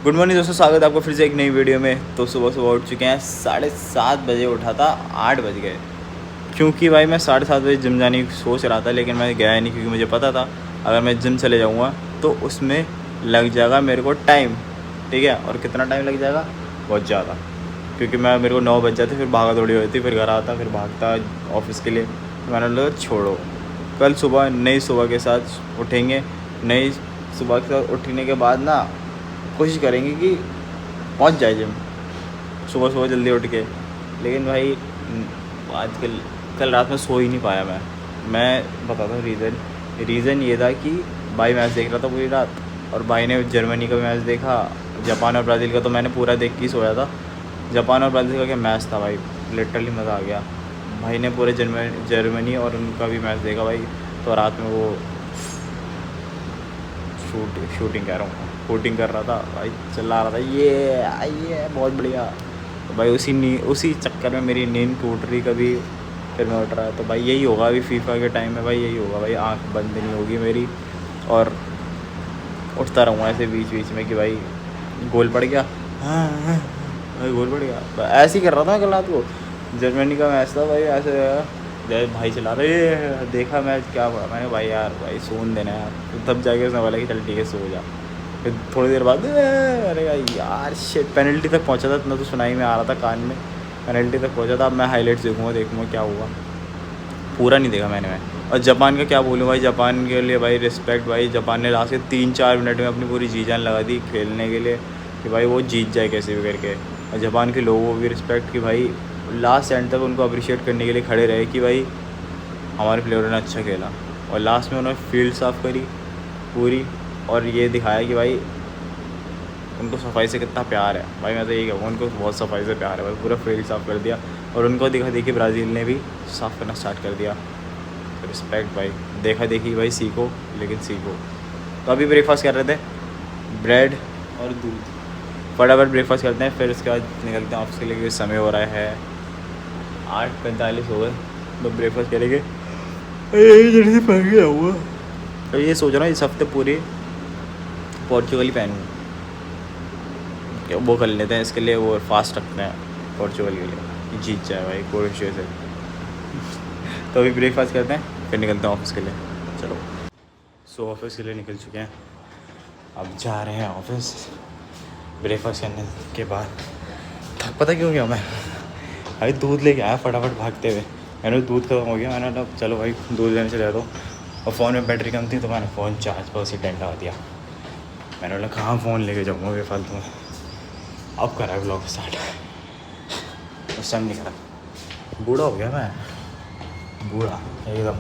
Good morning दोस्तों, स्वागत है आपको फिर से एक नई वीडियो में। तो सुबह सुबह उठ चुके हैं, 7:30 बजे उठा था, 8 बज गए। क्योंकि भाई मैं 7:30 बजे जिम जाने की सोच रहा था, लेकिन मैं गया नहीं क्योंकि मुझे पता था अगर मैं जिम चले जाऊँगा तो उसमें लग जाएगा मेरे को टाइम। ठीक है, और कितना टाइम लग जाएगा, बहुत ज़्यादा। क्योंकि मेरे को 9 बज जाते, फिर भागा दौड़ी होती, फिर घर आता, फिर भागता ऑफिस के लिए। तो मैंने बोला छोड़ो, कल सुबह नई सुबह के साथ उठेंगे। नई सुबह के साथ उठने के बाद ना कोशिश करेंगे कि पहुंच जाए जिम सुबह सुबह जल्दी उठ के। लेकिन भाई आजकल कल रात में सो ही नहीं पाया मैं बताता हूँ रीज़न ये था कि भाई मैच देख रहा था पूरी रात, और भाई ने जर्मनी का मैच देखा, जापान और ब्राज़ील का तो मैंने पूरा देख के ही सोया था। जापान और ब्राज़ील का क्या मैच था भाई, लिटरली मज़ा आ गया। भाई ने पूरे जर्मनी और उनका भी मैच देखा भाई। तो रात में वो शूटिंग कह रहा हूँ, शूटिंग कर रहा था भाई, चिल्ला रहा था ये बहुत बढ़िया। तो भाई उसी चक्कर में मेरी नींद टूट रही कभी, फिर मैं उठ रहा है। तो भाई यही होगा अभी फीफा के टाइम में, भाई यही होगा भाई, आंख बंद नहीं होगी मेरी और उठता रहूँगा ऐसे बीच बीच में कि भाई गोल पड़ गया, हाँ भाई गोल पड़ गया। ऐसे ही कर रहा था कल रात को, जर्मनी का मैच था भाई। ऐसे जब भाई चला रहे देखा मैच, क्या हुआ, मैंने भाई यार भाई सोन देना यार। तो तब जाके उसने बोला कि चल ठीक है सो जा। फिर थोड़ी देर बाद अरे यार शिट, पेनल्टी तक पहुंचा था, इतना तो सुनाई में आ रहा था कान में, पेनल्टी तक पहुंचा था। अब मैं हाईलाइट्स देखूँगा क्या हुआ, पूरा नहीं देखा मैंने। और जापान का क्या बोलूँ भाई, जापान के लिए भाई रिस्पेक्ट भाई। जापान ने लास्ट के 3-4 मिनट में अपनी पूरी जी जान लगा दी खेलने के लिए कि भाई वो जीत जाए कैसे भी करके। और जापान के लोगों को भी रिस्पेक्ट कि भाई लास्ट एंड तक उनको अप्रिशिएट करने के लिए खड़े रहे कि भाई हमारे प्लेयरों ने अच्छा खेला। और लास्ट में उन्होंने फील्ड साफ़ करी पूरी, और ये दिखाया कि भाई उनको सफाई से कितना प्यार है। भाई मैं तो यही कहूँगा, उनको बहुत सफाई से प्यार है भाई, पूरा फील्ड साफ़ कर दिया। और उनको दिखा देखी ब्राज़ील ने भी साफ़ करना स्टार्ट कर दिया। रिस्पेक्ट भाई, देखा देखी भाई सीखो, लेकिन सीखो। तो अभी ब्रेकफास्ट कर रहे थे, ब्रेड और दूध। फटाफट ब्रेकफास्ट करते हैं, फिर उसके बाद निकलते हैं ऑफिस के लिए, क्योंकि समय हो रहा है 8:45 हो गए। तो ब्रेकफास्ट करेंगे, जल्दी पहन के आऊँगा। तो ये सोच रहा हूँ इस हफ्ते पूरी पोर्चुगल ही पहनूँ, वो कर लेते हैं इसके लिए, वो फास्ट रखते हैं पोर्चुगल के लिए कि जीत जाए भाई क्रोएशिया से। तो अभी ब्रेकफास्ट करते हैं, फिर निकलते हैं ऑफिस के लिए। चलो, सो ऑफिस के लिए निकल चुके हैं, अब जा रहे हैं ऑफिस। ब्रेकफास्ट करने के बाद थक पता क्यों गया मैं, भाई दूध लेके आया फटाफट भागते हुए। मैंने दूध खत्म हो गया, मैंने कहा चलो भाई दूध लेने चले जाता हूँ। और फ़ोन में बैटरी कम थी तो मैंने फ़ोन चार्ज पर उसी टाइम लगा दिया। मैंने बोला कहाँ फ़ोन लेके जाऊँगा बेफालतू में। अब करा है ब्लॉग स्टार्ट, उस टाइम नहीं करा। बूढ़ा हो गया मैं, बूढ़ा एकदम,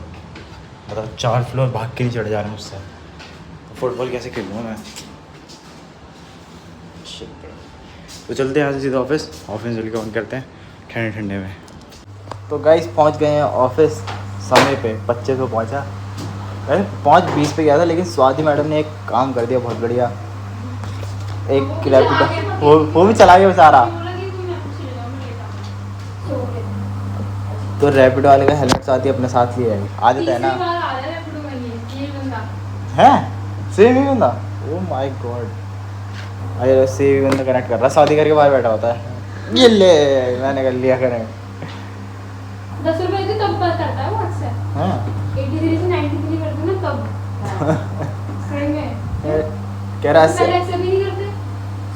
मतलब 4 फ्लोर भाग के नहीं चढ़ जा रहे मुझसे। तो फुटबॉल कैसे खेलूँगा मैं। तो चलते हैं यहाँ से सीधा ऑफिस चल के ऑन करते हैं ठंडे ठंडे में। तो गाइस पहुँच गए हैं ऑफिस समय पे, 25 पे पहुँचा। वैसे 5:20 पे गया था, लेकिन स्वाति मैडम ने एक काम कर दिया बहुत बढ़िया। एक रैपिडो वो भी चला गया बेचारा। तो रैपिडो वाले का हेलमेट साथ ही अपने साथ लिया है, आदत है ना। है सेम ही बंदा, ओह माय गॉड। अरे सेम ही बंदा कनेक्ट कर रहा, शादी करके बाहर बैठा होता है। ये ले मैंने कर लिया कनेक्ट। 10 रुपए की तब बात करता है व्हाट्सएप। हाँ 83 से 93 करते ना तब। सही में कह रहा पहले ऐसे भी नहीं करते।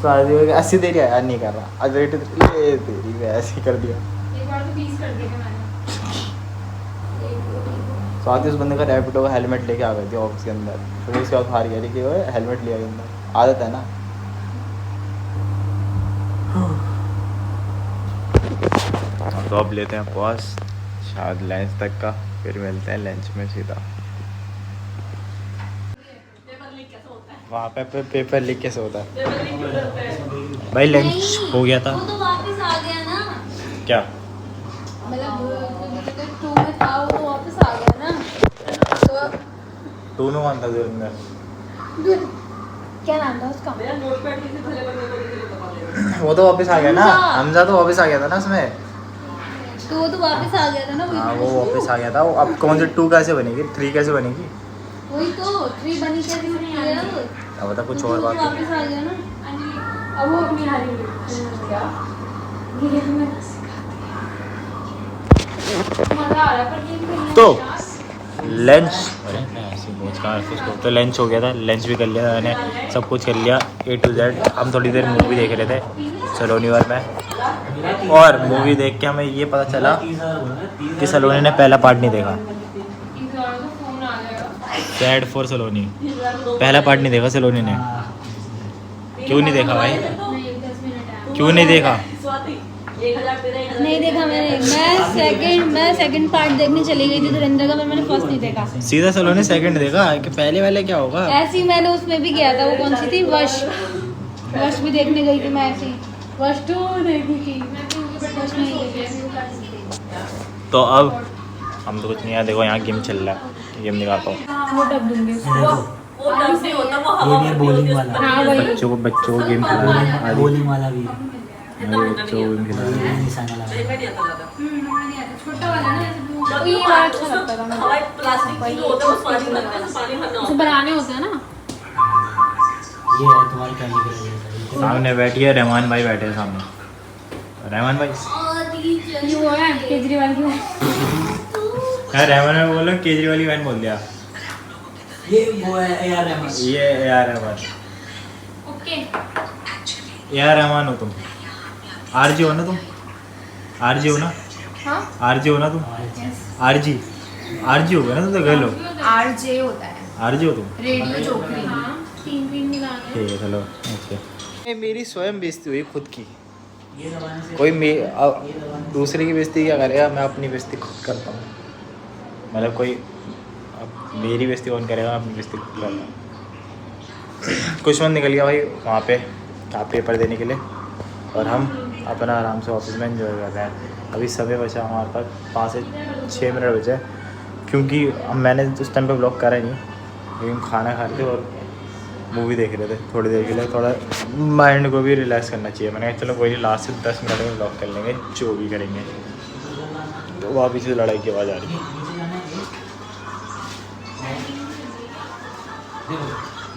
शादी हो गई 80 दे रहा है, नहीं कर रहा। आज रेट ले तेरी मैं ऐसे ही कर दिया। एक बार तो 20 कर दिए थे मैंने। साथ ही उस बंदे का रैपिडो का हेलमेट लेके आ गए थे ऑफिस के अंदर, फिर उसके बाद बाहर गया कि वो हेलमेट लिया के अंदर, आदत है ना। तो अब लेते हैं पॉज शायद लंच तक का, फिर मिलते हैं लंच में सीधा। वहाँ पे पेपर लीक कैसे होता है भाई। लंच हो गया था, वो तो वापस आ गया ना। क्या मतलब 2 में था वो वापस आ गया ना। तो दोनों मानता अंदर, क्या नाम था उसका? वो तो वापस आ गया ना, हमजा तो वापस आ गया था ना उसमें। तो वो तो वापस आ गया था ना। हाँ वो वापस आ गया था। वो अब कौन से 2 कैसे बनेगी, 3 कैसे बनेगी? वही तो 3 बनी कैसे नहीं है अब। अब बता कुछ और बात। वापस आ गया ना। अब वो अपनी हारी क्या गेम में मजा आ रहा है पर गेम खेलने तो में यार। लंच तो लंच हो गया था, लंच भी कर लिया था मैंने, सब कुछ कर लिया A to Z। हम थोड़ी देर मूवी देख रहे थे सलोनी और मैं, और मूवी देख के हमें ये पता चला कि सलोनी ने पहला पार्ट नहीं देखा। इस बार तो फोन आ जाएगा। सैड फॉर सलोनी, पहला पार्ट नहीं देखा सलोनी ने। क्यों नहीं देखा भाई, नहीं 10 मिनट है। क्यों नहीं देखा? नहीं देखा मैंने। मैं सेकंड पार्ट देखने चली गई थी धुरंधर का, पर मैंने फर्स्ट नहीं देखा। सीधा सलोनी सेकंड देखा कि पहले वाले क्या होगा। ऐसे ही मैंने उसमें भी गया था, वो कौन सी थी, वश भी देखने गई थी मैं ऐसे ही। वश 2 देखी थी मैं तो उनके बर्थडे वश में नहीं सो देखी। गई। तो अब हम तो कुछ नहीं, यार देखो यहाँ गेम चल रहा है, गेम दिखाता हूँ। वो डब दूंगी उसको। ये बॉलिंग वाला, हाँ वही। बच्चों को गेम खिला रहे हैं, बॉलिंग वाला भी है, मेरे बच्चों को गेम खिला रहे हैं। निशाना लगा। छोटा वाला ना ऐसे blue तो ये वाला अच्छा लगता था मुझे। उसे बनाने होते हैं ना। ये है तुम्हारी कैंडी क्रश जैसा। सामने बैठी है रहमान भाई, बैठे हैं सामने। रहमान भाई ये वो है केजरीवाल की। यार रहमान भाई बोलो, केजरीवाल की बहन बोल दिया। ये वो है AR रहमान। ये यार रहमान, ओके यार रहमान हो तुम, आरजी हो ना तुम, आरजी हो ना, हाँ आरजी हो ना तुम, आरजी आरजी हो गया ना तुम, तो गए लो आरजे होता है आरजी हो तुम। रेडियो चोकरी। हाँ 3 मिलाने ठीक है चलो ओके। मेरी स्वयं बेइज्जती हुई खुद की, ये दबाने से कोई दूसरे की बेइज्जती क्या करेगा, मैं अपनी बेइज्जती खुद करता हूँ। मतलब कोई अब मेरी बेइज्जती कौन करेगा, अपनी बेइज्जती खुद करता हूँ। कुछ मन निकल गया भाई वहाँ पे पेपर देने के लिए, और हम अपना आराम से ऑफिस में एंजॉय कर रहे हैं। अभी समय बचा हमारे पास 5 से 6 मिनट बचे, क्योंकि अब मैंने उस टाइम पे ब्लॉग करा नहीं, लेकिन खाना खा रहे थे और मूवी देख रहे थे थोड़ी देर के लिए, थोड़ा माइंड को भी रिलैक्स करना चाहिए। मैंने कहा चलो कोई नहीं, लास्ट से 10 मिनट में ब्लॉग कर लेंगे जो भी करेंगे। तो वहाँ पीछे लड़ाई की आवाज़ आ रही है।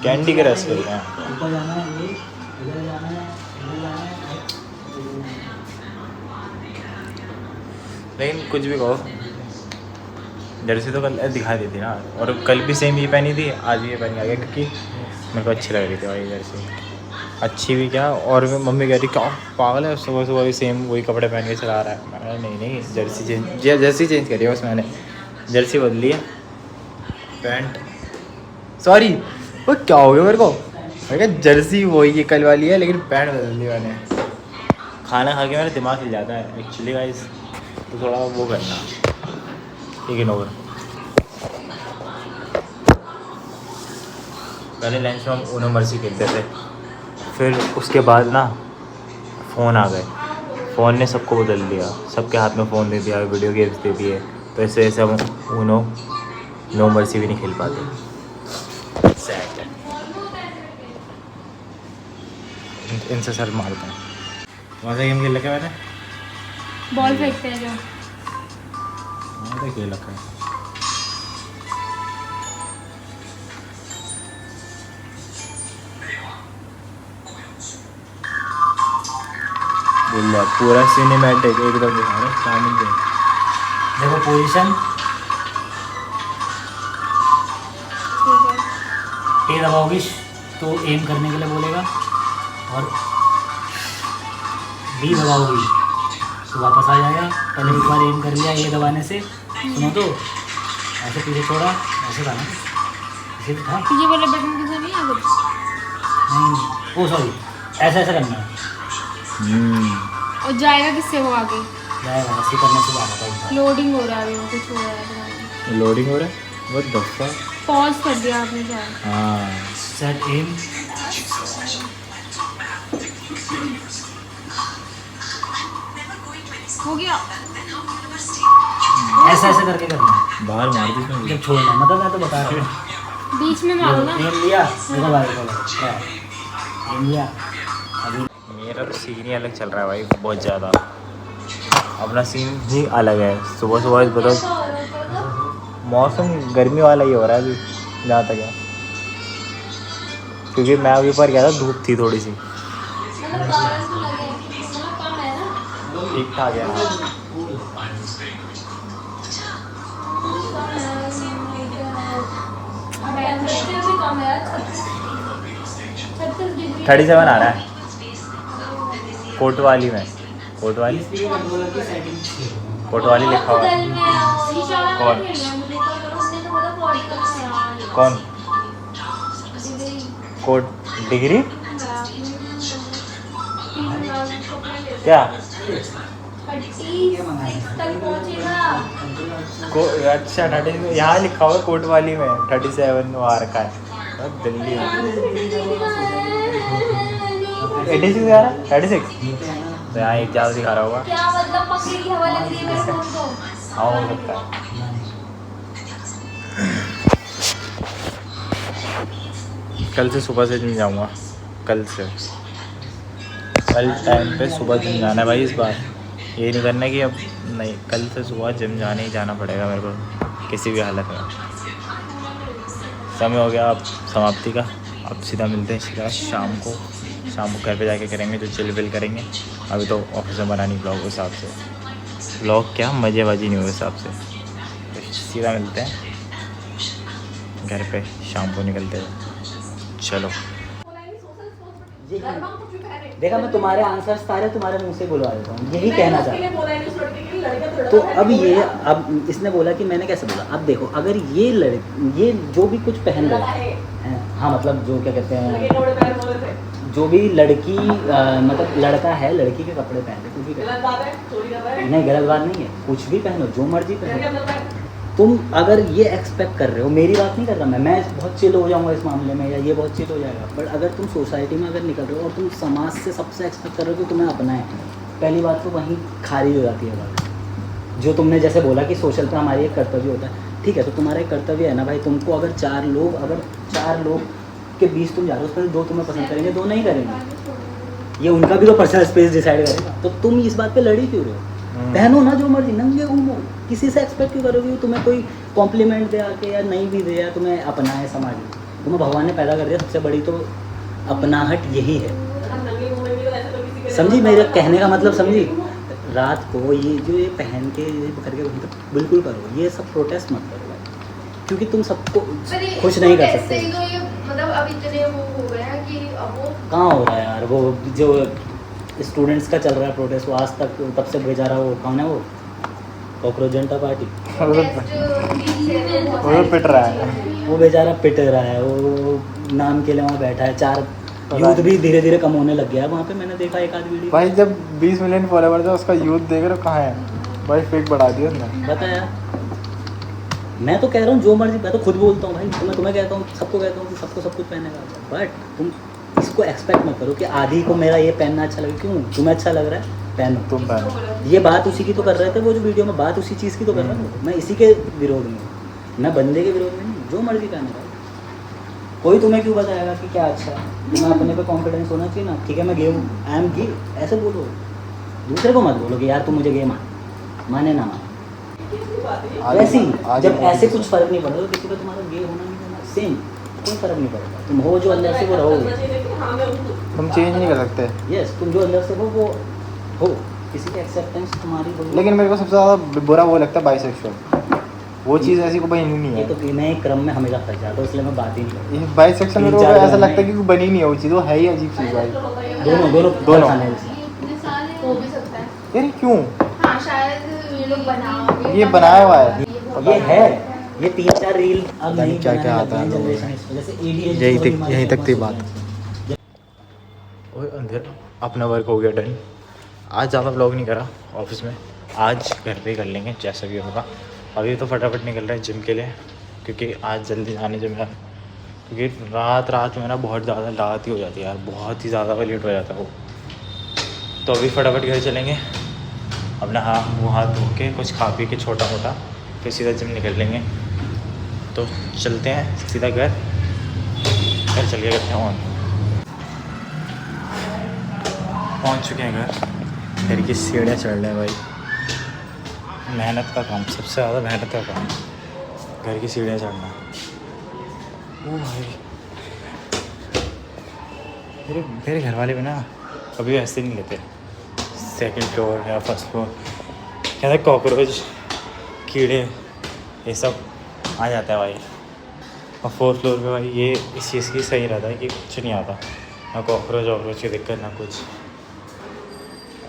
कैंडी क्रश खेल रहे हैं। ऊपर जाना है, ये इधर जाना है, इधर जाना है। लेकिन कुछ भी कहो, जर्सी तो कल दिखा दी थी ना, और कल भी सेम ये पहनी थी, आज भी ये पहनी आ गया, क्योंकि मेरे को अच्छी लग रही थी भाई जर्सी। अच्छी भी क्या, और मम्मी कह रही क्या पागल है, सुबह सुबह भी सेम वही कपड़े पहन के चला रहा है। मैंने कहा नहीं जर्सी चेंज करी है बस, मैंने जर्सी बदली है, पैंट सॉरी वो क्या हो गया मेरे को, मैंने कहा जर्सी वही है कल वाली है, लेकिन पैंट बदल दी मैंने। खाना खा के मेरा दिमाग हिल जाता है एक्चुअली गाइस, तो थोड़ा वो करना, इग्नोर। पहले लंच में हम उनो मर्सी खेलते थे, फिर उसके बाद ना फ़ोन आ गए, फ़ोन ने सबको बदल दिया, सबके हाथ में फ़ोन दे दिया, वीडियो गेम्स दे दिए, तो इस वजह से हम उनो नो मर्सी भी नहीं खेल पाते। सैड है, इनसे सर मारते हैं। कौन सा गेम खेल रखा है मैंने? बॉल फेंकते हैं जो। हाँ तो खेल रखा है। बोल पूरा सिनेमैटिक एकदम दिखा रहा है स्टार्टिंग से। देखो पोजीशन, ठीक है। ए दबाओगी तो एम करने के लिए बोलेगा, और बी दबाओगी तो वापस आ जाएगा। पहले एक बार एम कर लिया ए दबाने से, सुनो तो ऐसे पीछे छोड़ा, ऐसे था ना, ऐसे था ये वाला बटन किधर नहीं है कुछ? नहीं, ओ सॉरी, ऐसा ऐसा करना है, और जाएगा किससे वो आगे? जाएगा ऐसे करने से ज़्यादा था। लोडिंग हो रहा है, वो कुछ हो रहा है। लोडिंग हो रहा है, व्हाट द फक। पॉज कर दिया आपने शायद। हाँ सेट एम, हो गया। ऐसा ऐसा करके करना है। बाहर मार दी तुमने। जब छोड़ना, मतलब मैं तो बता रहा हूँ। बीच में मारो ना। एम लिया, देखो भाई क्या एम लिया। अभी मेरा तो सीन ही अलग चल रहा है भाई, बहुत ज़्यादा। अपना सीन ही अलग है। सुबह सुबह बताओ, मौसम गर्मी वाला ही हो रहा है अभी जहाँ तक है, क्योंकि मैं अभी ऊपर गया था, धूप थी थोड़ी सी, कम है ना। ठीक ठाक है ना। टेम्परेचर भी कम है 36 डिग्री 37 आ रहा है कोट वाली में। कोट वाली लिखा हुआ है। कौन? कौन? कोट डिग्री क्या? अच्छा 30 यहाँ लिखा हुआ है कोट वाली में 37 वहाँ रखा है। दिल्ली 86 आ रहा है 36 तो यहाँ एक ज़्यादा दिखा रहा होगा। क्या मतलब पंखे की हवा लग रही है मेरे फोन को। हाँ हो सकता है। कल से सुबह से जिम जाऊँगा। कल टाइम पे सुबह जिम जाना है भाई। इस बार ये नहीं करना कि अब नहीं, कल से सुबह जिम जाने ही जाना पड़ेगा मेरे को किसी भी हालत में। समय हो गया अब समाप्ति का। अब सीधा मिलते हैं सीधा शाम को घर पे जाके करेंगे जो चिल विल करेंगे। अभी तो ऑफिस में बनानी ब्लॉग के हिसाब से। ब्लॉग क्या मज़ेबाजी नहीं हो हिसाब से। तो सीधा मिलते हैं घर पे शाम को निकलते हैं। चलो देखा मैं तुम्हारे आंसर सारे तुम्हारे मुंह से बुलवा देता हूँ, यही कहना चाहता हूँ। तो अब ये अब इसने बोला कि मैंने कैसे बोला। अब देखो अगर ये जो भी कुछ पहन रहे हैं, हाँ मतलब जो क्या कहते हैं, जो भी लड़की मतलब लड़का है लड़की के कपड़े पहन रहे, कुछ भी नहीं गलत बात नहीं है। कुछ भी पहनो, जो मर्जी पहनो। तुम अगर ये एक्सपेक्ट कर रहे हो, मेरी बात नहीं कर रहा मैं बहुत चिल हो जाऊंगा इस मामले में या ये बहुत चिल हो जाएगा, बट अगर तुम सोसाइटी में अगर निकल रहे हो और तुम समाज से सबसे एक्सपेक्ट कर रहे हो कि तुम्हें अपना है, पहली बात तो वहीं खारिज हो जाती है बात। जो तुमने जैसे बोला कि सोशल पे हमारी एक कर्तव्य होता है, ठीक है, तो तुम्हारा एक कर्तव्य है ना भाई। तुमको अगर चार लोग के बीच तुम जा रहे हो, उसमें दो तुम्हें पसंद करेंगे, दो नहीं करेंगे, ये उनका भी तो पर्सनल स्पेस डिसाइड करेगा। तो तुम इस बात पे लड़ी क्यों रहे हो? पहनो ना जो मर्जी, नंगे घूमो। किसी से एक्सपेक्ट क्यों करोगे कि तुम्हें कोई कॉम्प्लीमेंट दे आके या नहीं भी दे या तुम्हें अपना है समाज में। तुम्हें भगवान ने पैदा कर दिया, सबसे बड़ी तो अपनाहट यही है। समझी मेरे कहने का मतलब? समझी? रात को ये जो ये पहन के ये करके बिल्कुल करो, ये सब प्रोटेस्ट मत करो भाई, क्योंकि तुम सबको खुश नहीं कर सकते। मतलब अब इतने वो हो गए हैं कि अब वो कहाँ हो रहा है यार? वो जो स्टूडेंट्स का चल रहा है प्रोटेस्ट, वो आज तक तब से भेजा रहा। वो कौन है? वो कॉकरोच जनता पार्टी, वो पिट रहा है। वो बेचारा पिट रहा है, वो नाम के लिए वहाँ बैठा है। 4 यूथ भी धीरे धीरे कम होने लग गया है वहाँ पे। मैंने देखा एक आध वीडियो भाई, जब 20 मिलियन फॉलोवर था उसका यूथ देख रहे हो कहाँ है भाई? फेक बढ़ा दिया उसने। बता यार, मैं तो कह रहा हूँ जो मर्जी, मैं तो खुद बोलता हूँ भाई, तो मैं कहता हूँ सबको कहता हूँ कि सबको सब कुछ पहनेगा, बट तुम इसको एक्सपेक्ट मत करो कि आदि को मेरा ये पहनना अच्छा लगे। क्यों? तुम्हें अच्छा लग रहा है, पहनो। तुम पहनो। ये बात उसी की तो कर रहे थे, वो जो वीडियो में बात उसी चीज़ की तो कर रहा हूँ। मैं इसी के विरोध में हूँ, मैं बंदे के विरोध में नहीं। जो मर्जी पहनेगा, कोई तुम्हें क्यों बताएगा कि क्या अच्छा है? तुम्हें अपने पे कॉन्फिडेंस होना चाहिए ना। ठीक है मैं गे हूँ, आई एम गे, ऐसे बोलो। दूसरे को मत बोलो कि यार तुम मुझे गे माने ना माने। वैसे ही जब ऐसे कुछ फर्क नहीं पड़ता तो किसी का तुम्हारा गे होना नहीं होना सेम, कोई फर्क नहीं पड़ता। तुम हो जो अंदर से वो रहोगे, तुम चेंज नहीं कर सकते। यस, तुम जो अंदर से वो हो, किसी की एक्सेप्टेंस तुम्हारी हो। लेकिन मेरे को सबसे ज़्यादा बुरा वो लगता है बाइसेक्सुअल। वो चीज़ ऐसी को बनी नहीं ये है। तो मैं एक क्रम में हमेशा फंस जाता हूँ, इसलिए मैं बात ही नहीं करता। ये बाइसेक्सुअल मेरे को ऐसा लगता है कि बनी नहीं है वो चीज़, वो है ही अजीब चीज़ भाई। दोनों खाने में से। इतने साल हो भी सकता है। यार क्यों? हाँ शायद ये लोग बनाओगे, ये बनाया हुआ है। ये है, ये 3-4 रील अब नहीं क्या क्या आता है लोगों में। जनरेशन, जैसे ADHD यहीं तक थी बात। और अंदर अपना वर्क हो गया डन। आज ज़्यादा व्लॉग नहीं करा ऑफिस में, आज घर पे ही कर लेंगे जैसा भी होगा। अभी तो फटाफट निकल रहे हैं जिम के लिए, क्योंकि आज जल्दी जाने जो मेरा, क्योंकि रात में ना बहुत ज़्यादा रात ही हो जाती है यार, बहुत ही ज़्यादा लेट हो जाता है वो। तो अभी फटाफट घर चलेंगे, अपना मुँह हाथ धो के कुछ खा पी के छोटा मोटा, फिर सीधा जिम निकल लेंगे। तो चलते हैं सीधा घर चल के करते हैं ऑन। पहुंच चुके हैं घर की सीढ़ियाँ चढ़ रहे हैं भाई। मेहनत का काम, सबसे ज़्यादा मेहनत का काम घर की सीढ़ियाँ चढ़ना। ओ भाई, मेरे घर वाले भी ना कभी ऐसे नहीं लेते। सेकंड फ्लोर या फर्स्ट फ्लोर कहते कॉकरोच कीड़े ये सब आ जाता है भाई। और फोर्थ फ्लोर पे भाई ये इस चीज़ की सही रहता है कि कुछ नहीं आता, ना कॉकरोच वॉकरोच की दिक्कत ना कुछ।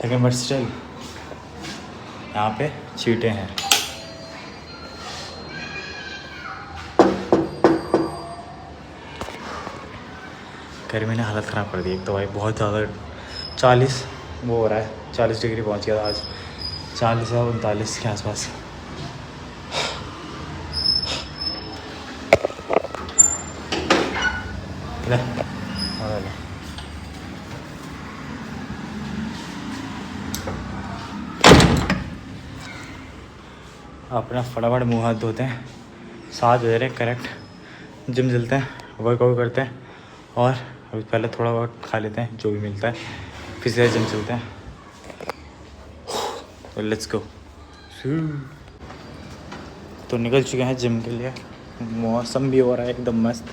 लेकिन बट स्टिल यहाँ पे चींटे हैं। गर्मी ने हालत ख़राब कर दी। एक तो भाई बहुत ज़्यादा 40 वो हो रहा है, 40 डिग्री पहुँच गया था आज, 40 या 39 के आसपास। ले और ले। अपना फटाफट मुँह हाथ धोते हैं, 7 बजे करेक्ट जिम चलते हैं, वर्कआउट करते हैं और अभी पहले थोड़ा बहुत खा लेते हैं जो भी मिलता है, फिर से जिम चलते हैं। तो लेट्स गो। तो निकल चुके हैं जिम के लिए। मौसम भी हो रहा है एकदम मस्त,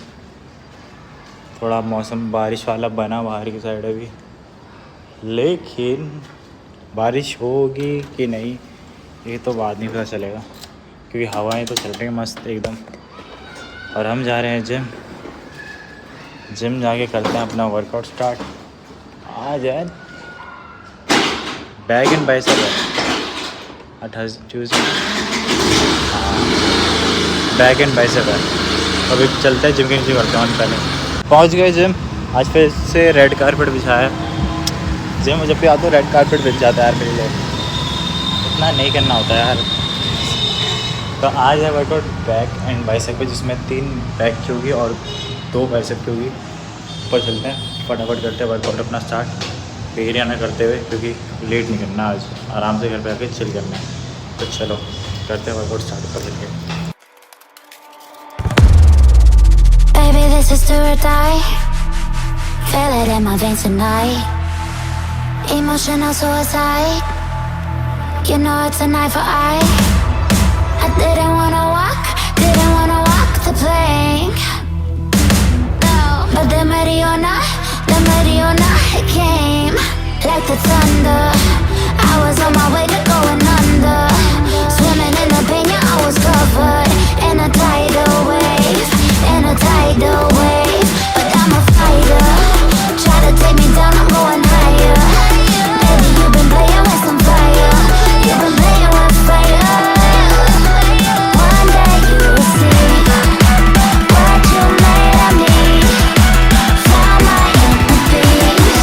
थोड़ा मौसम बारिश वाला बना बाहर की साइड अभी, लेकिन बारिश होगी कि नहीं ये तो बाद नहीं पता चलेगा, क्योंकि हवाएं तो चल रही हैं मस्त एकदम। और हम जा रहे हैं जिम जाके करते हैं अपना वर्कआउट स्टार्ट। आ जाए बैग एंड बाइसेप है 28 ट्यूसडे, बैग एंड बाइसेप है। अभी चलते हैं जिम के नीचे करते हैं। पहले पहुंच गए जिम, आज फिर से रेड कारपेट बिछाया। जिम जब भी आता हूँ रेड कारपेट बिछ जाता है यार मेरे लिए, इतना नहीं करना होता है यार। तो आज है वर्कआउट बैक एंड बाइसेप पे, जिसमें 3 बैक की होगी और 2 बाइसेप की होगी। ऊपर चलते हैं, फटाफट करते हैं वर्कआउट अपना स्टार्ट, बिरयानी करते हुए, क्योंकि लेट नहीं करना आज, आराम से घर पे आके चिल करना है। तो चलो करते हैं वर्कआउट स्टार्ट ऊपर चल के। Baby, this is do or die. Feel it in my veins tonight. Emotional suicide. You know it's a knife for eye. I didn't wanna walk the plank. No, but the Mariona, it came like the thunder. I was on my way to going under. Swimming in the pain, yeah, I was covered in a tidal wave, But I'm a fighter. Try to take me down, I'm going higher. Baby, you've been playing with some fire. You've been playing with fire. One day you will see what you made of me. Found my inner peace.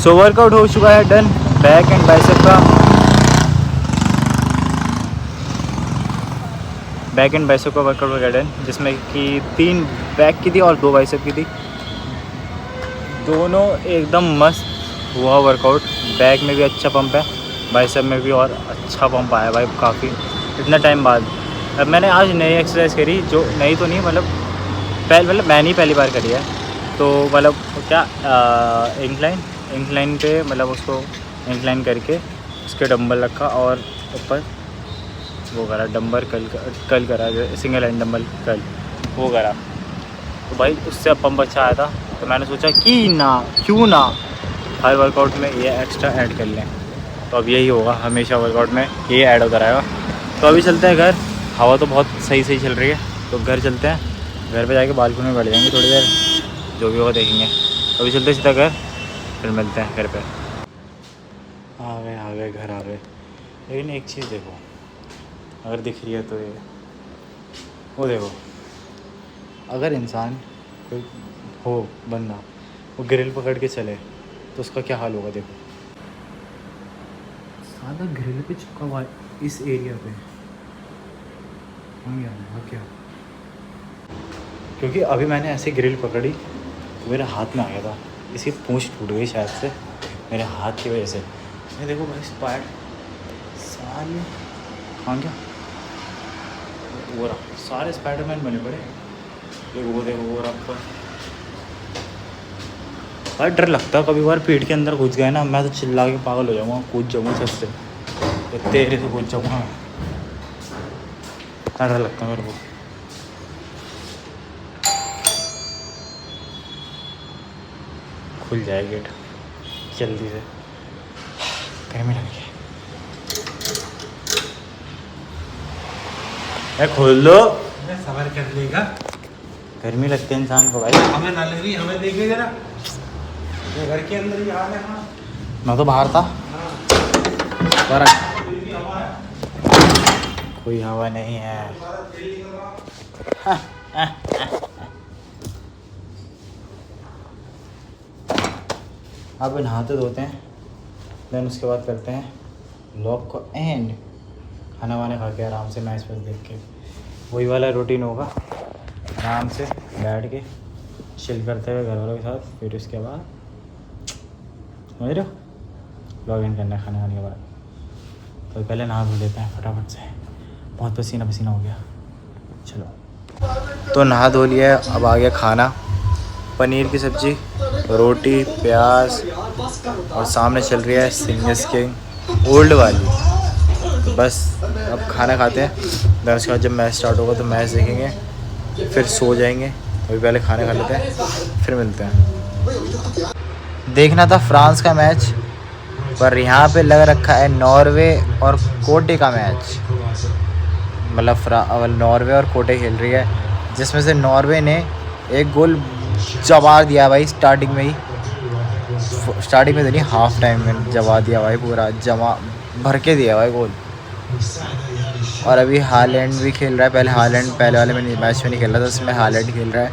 So workout हो चुका है done, back and bicep का। Back and bicep का workout हो गया done, जिसमें कि 3 back की थी और 2 बाइसेप की थी। दोनों एकदम मस्त हुआ वर्कआउट। बैक में भी अच्छा पंप है, बाइसेप में भी और अच्छा पंप आया भाई काफ़ी इतना टाइम बाद। अब मैंने आज नई एक्सरसाइज करी, जो नई तो नहीं मतलब मैंने ही पहली बार करी है। तो मतलब क्या इंक्लाइन पे मतलब उसको इंक्लाइन करके उसके डंबल रखा और ऊपर वो करा डंबल कल करा, सिंगल हैंड डंबल कल वो करा। तो भाई उससे अब पंप अच्छा आया था, तो मैंने सोचा कि क्यों ना हर वर्कआउट में ये एक्स्ट्रा ऐड कर लें। तो अब यही होगा, हमेशा वर्कआउट में ये ऐड होता रहेगा। तो अभी चलते हैं घर, हवा तो बहुत सही चल रही है, तो घर चलते हैं। घर पे जाके बालकनी में बैठ जाएंगे थोड़ी देर, जो भी होगा देखेंगे। तो अभी चलते सीधा घर, फिर मिलते हैं घर पे। आ गए घर आ गए। लेकिन एक चीज़ देखो, अगर दिख रही है तो ये वो देखो, अगर इंसान कोई हो बंदा वो ग्रिल पकड़ के चले तो उसका क्या हाल होगा। देखो सादा ग्रिल पे चिपका हुआ है इस एरिया पे, क्या क्योंकि अभी मैंने ऐसे ग्रिल पकड़ी तो मेरे हाथ में आ गया था, इसकी पूंछ टूट गई शायद से मेरे हाथ की वजह से। ये देखो भाई स्पाइड सारे कहाँ गया, वो रहा, सारे स्पाइडरमैन बने पड़े। देखो वो देखो वो रहा पर भाई डर लगता है कभी बार पेट के अंदर घुस गए ना, मैं तो चिल्ला के पागल हो जाऊँगा, कूद जाऊँगा छत से, तो तेरे से कूद जाऊँगा। डर लगता है मेरे को। खुल जाए गेट जल्दी से, गर्मी लग गई है, खोल दो। सबर कर लेगा, गर्मी लगती है इंसान को भाई। हमें ना लग रही, हमें देखिए जरा, ये घर के अंदर ही हाल है। हाँ मैं तो बाहर था, पर कोई हवा नहीं है। अब नहाते धोते हैं, देन उसके बाद करते हैं व्लॉग को एंड। खाना वाना खा के आराम से मैच देख के वही वाला रूटीन होगा, आराम से बैठ के चिल करते हुए घर वालों के साथ। फिर उसके बाद समझ रहे हो व्लॉग एंड करना है खाने खाने के बाद। तो पहले नहा धो लेते हैं फटाफट से, बहुत पसीना हो गया। चलो तो नहा धो लिया, अब आ गया खाना, पनीर की सब्ज़ी, रोटी, प्याज और सामने चल रही है सिंगर्स किंग ओल्ड वाली। तो बस अब खाना खाते हैं, फिर उसके बाद जब मैच स्टार्ट होगा तो मैच देखेंगे, फिर सो जाएंगे। अभी पहले खाना खा लेते हैं, फिर मिलते हैं। देखना था फ्रांस का मैच, पर यहाँ पे लग रखा है नॉर्वे और कोटे का मैच। मतलब नॉर्वे और कोटे खेल रही है, जिसमें से नॉर्वे ने एक गोल जमा दिया भाई स्टार्टिंग में तो नहीं, हाफ टाइम में जमा दिया भाई, पूरा जमा भर के दिया भाई गोल। और अभी हालैंड भी खेल रहा है, पहले हालैंड पहले वाले में मैच में नहीं खेल रहा था, इसमें हालैंड खेल रहा है।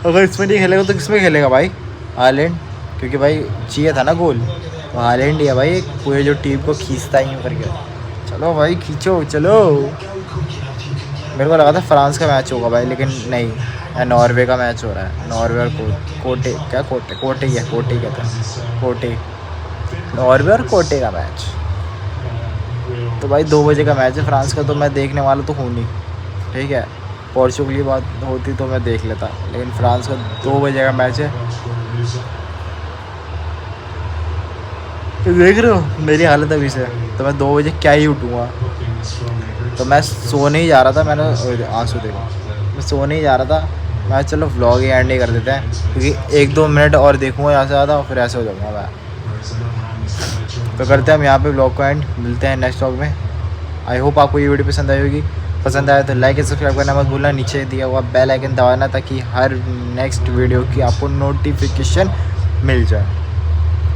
अगर इसमें नहीं खेलेगा तो किसमें खेलेगा भाई हालैंड, क्योंकि भाई चाहिए था ना गोल, तो हालैंड ही है भाई पूरे जो टीम को खींचता ही करके। चलो भाई खींचो चलो। मेरे को लगा था फ्रांस का मैच होगा भाई, लेकिन नहीं, नॉर्वे का मैच हो रहा है। नॉर्वे और कोटे ही कहते हैं, कोटे, नॉर्वे और कोटे का मैच। तो भाई 2 बजे का मैच है फ्रांस का, तो मैं देखने वाला तो हूँ नहीं, ठीक है। पोर्चुगल की बात होती तो मैं देख लेता, लेकिन फ्रांस का 2 बजे का मैच है। तो देख रहे हो मेरी हालत अभी से, तो मैं 2 बजे क्या ही उठूँगा। तो मैं सोने ही जा रहा था, मैंने आंसू देखो, मैं सोने ही जा रहा था। मैं चलो व्लॉग ही एंड ही कर देते हैं, क्योंकि 1-2 मिनट और देखूँगा यहाँ से ज़्यादा, फिर ऐसे हो जाऊँगा मैं। तो करते हैं हम यहाँ पे व्लॉग को एंड, मिलते हैं नेक्स्ट व्लॉग में। आई होप आपको ये वीडियो पसंद आई होगी, पसंद आया तो लाइक एंड सब्सक्राइब करना मत भूलना, नीचे दिया हुआ बेल आइकन दबाना, ताकि हर नेक्स्ट वीडियो की आपको नोटिफिकेशन मिल जाए,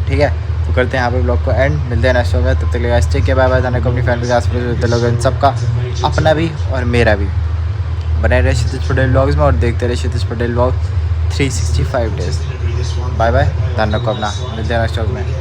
ठीक है। तो करते हैं यहाँ पे ब्लॉग को एंड, मिलते हैं नेक्स्ट में। तब तक लगा टेक केयर, बाय बाय। जाने को अपनी फैमिली के आसपास लोग सबका, अपना भी और मेरा भी। बने रहे क्षितिज पटेल ब्लॉग्स में और देखते रहे Kshitij Patel blog. 365 days. Bye bye, ध्यान रखो अपना, मिलते हैं नेक्स्ट व्लॉग में।